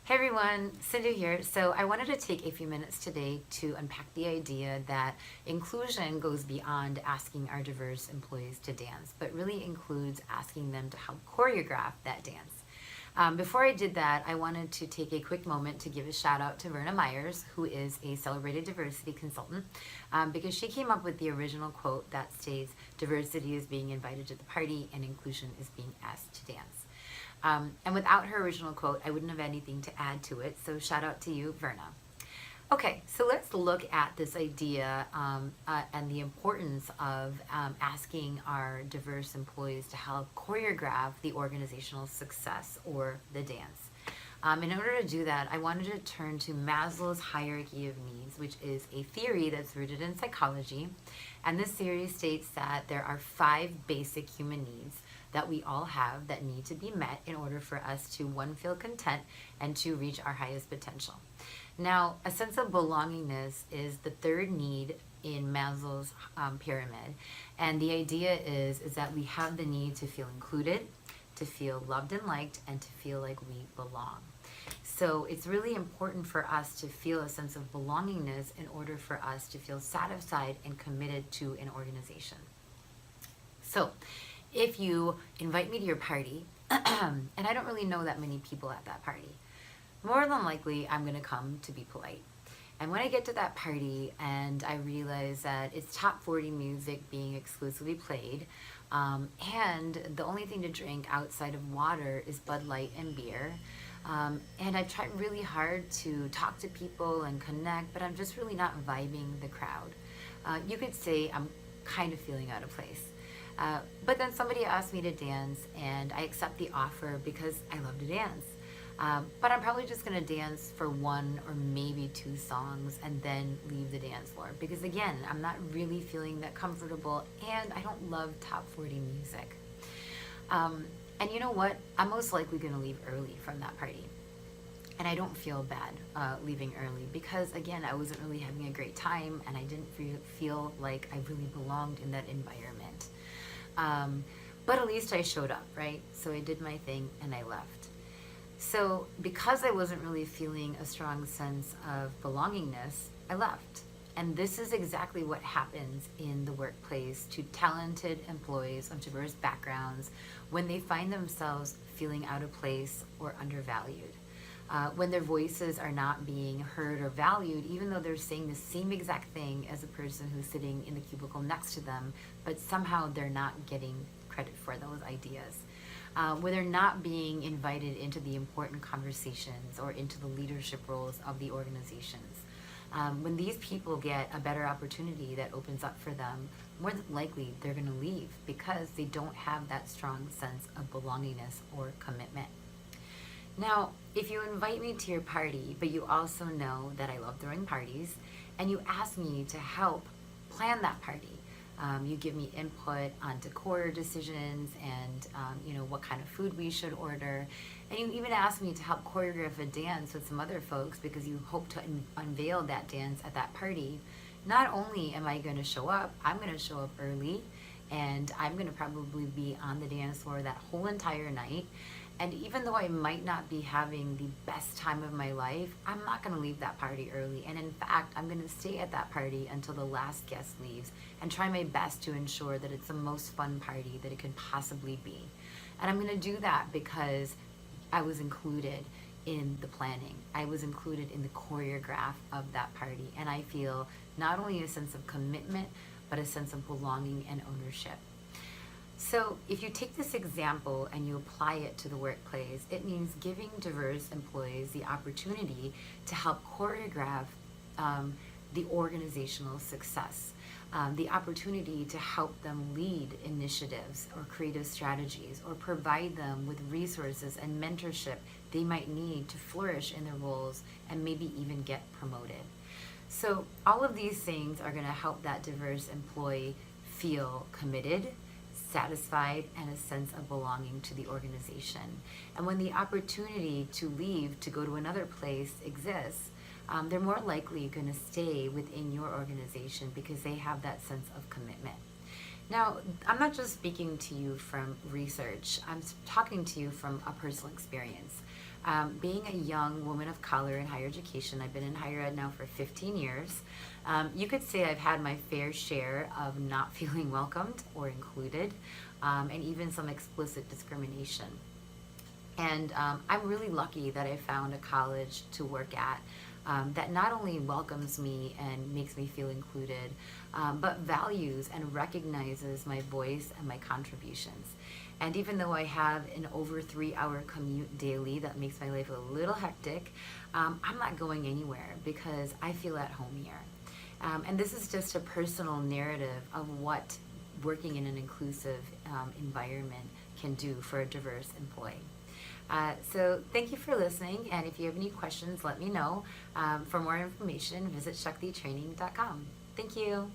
Hey everyone, Sindhu here. So I wanted to take a few minutes today to unpack the idea that inclusion goes beyond asking our diverse employees to dance, but really includes asking them to help choreograph that dance. Before I did that, I wanted to take a quick moment to give a shout out to Verna Myers, who is a celebrated diversity consultant, because she came up with the original quote that states, "Diversity is being invited to the party and inclusion is being asked to dance." And without her original quote, I wouldn't have anything to add to it. So shout out to you, Verna. Okay, so let's look at this idea and the importance of asking our diverse employees to help choreograph the organizational success or the dance. In order to do that, I wanted to turn to Maslow's hierarchy of needs, which is a theory that's rooted in psychology. And this theory states that there are 5 basic human needs that we all have that need to be met in order for us to, one, feel content and to reach our highest potential. Now, a sense of belongingness is the 3rd need in Maslow's pyramid. And the idea is that we have the need to feel included, to feel loved and liked, and to feel like we belong. So it's really important for us to feel a sense of belongingness in order for us to feel satisfied and committed to an organization. So if you invite me to your party, and I don't really know that many people at that party, more than likely I'm going to come to be polite. And when I get to that party and I realize that it's top 40 music being exclusively played, and the only thing to drink outside of water is Bud Light and beer, and I've tried really hard to talk to people and connect, but I'm just really not vibing the crowd. You could say I'm kind of feeling out of place. But then somebody asked me to dance, and I accept the offer because I love to dance. But I'm probably just going to dance for 1 or maybe 2 songs and then leave the dance floor. Because again, I'm not really feeling that comfortable, and I don't love top 40 music. And you know what? I'm most likely going to leave early from that party. And I don't feel bad leaving early because, again, I wasn't really having a great time, and I didn't feel like I really belonged in that environment. But at least I showed up, right? So I did my thing and I left. So because I wasn't really feeling a strong sense of belongingness, I left. And this is exactly what happens in the workplace to talented employees of diverse backgrounds when they find themselves feeling out of place or undervalued. When their voices are not being heard or valued, even though they're saying the same exact thing as the person who's sitting in the cubicle next to them, but somehow they're not getting credit for those ideas. When they're not being invited into the important conversations or into the leadership roles of the organizations. When these people get a better opportunity that opens up for them, more than likely they're going to leave because they don't have that strong sense of belongingness or commitment. Now, if you invite me to your party, but you also know that I love throwing parties, and you ask me to help plan that party, you give me input on decor decisions and what kind of food we should order, and you even ask me to help choreograph a dance with some other folks because you hope to unveil that dance at that party. Not only am I going to show up, I'm going to show up early, and I'm going to probably be on the dance floor that whole entire night. And even though I might not be having the best time of my life, I'm not going to leave that party early. And in fact, I'm going to stay at that party until the last guest leaves and try my best to ensure that it's the most fun party that it could possibly be. And I'm going to do that because I was included in the planning. I was included in the choreograph of that party. And I feel not only a sense of commitment, but a sense of belonging and ownership. So if you take this example and you apply it to the workplace, it means giving diverse employees the opportunity to help choreograph the organizational success, the opportunity to help them lead initiatives or creative strategies, or provide them with resources and mentorship they might need to flourish in their roles and maybe even get promoted. So all of these things are going to help that diverse employee feel committed, satisfied, and a sense of belonging to the organization. And when the opportunity to leave to go to another place exists, they're more likely going to stay within your organization because they have that sense of commitment. Now, I'm not just speaking to you from research, I'm talking to you from a personal experience. Being a young woman of color in higher education, I've been in higher ed now for 15 years. You could say I've had my fair share of not feeling welcomed or included, and even some explicit discrimination. And I'm really lucky that I found a college to work at that not only welcomes me and makes me feel included, but values and recognizes my voice and my contributions. And even though I have an over 3 hour commute daily that makes my life a little hectic, I'm not going anywhere because I feel at home here. And this is just a personal narrative of what working in an inclusive environment can do for a diverse employee. So thank you for listening, and if you have any questions, let me know. For more information, visit shaktitraining.com. Thank you.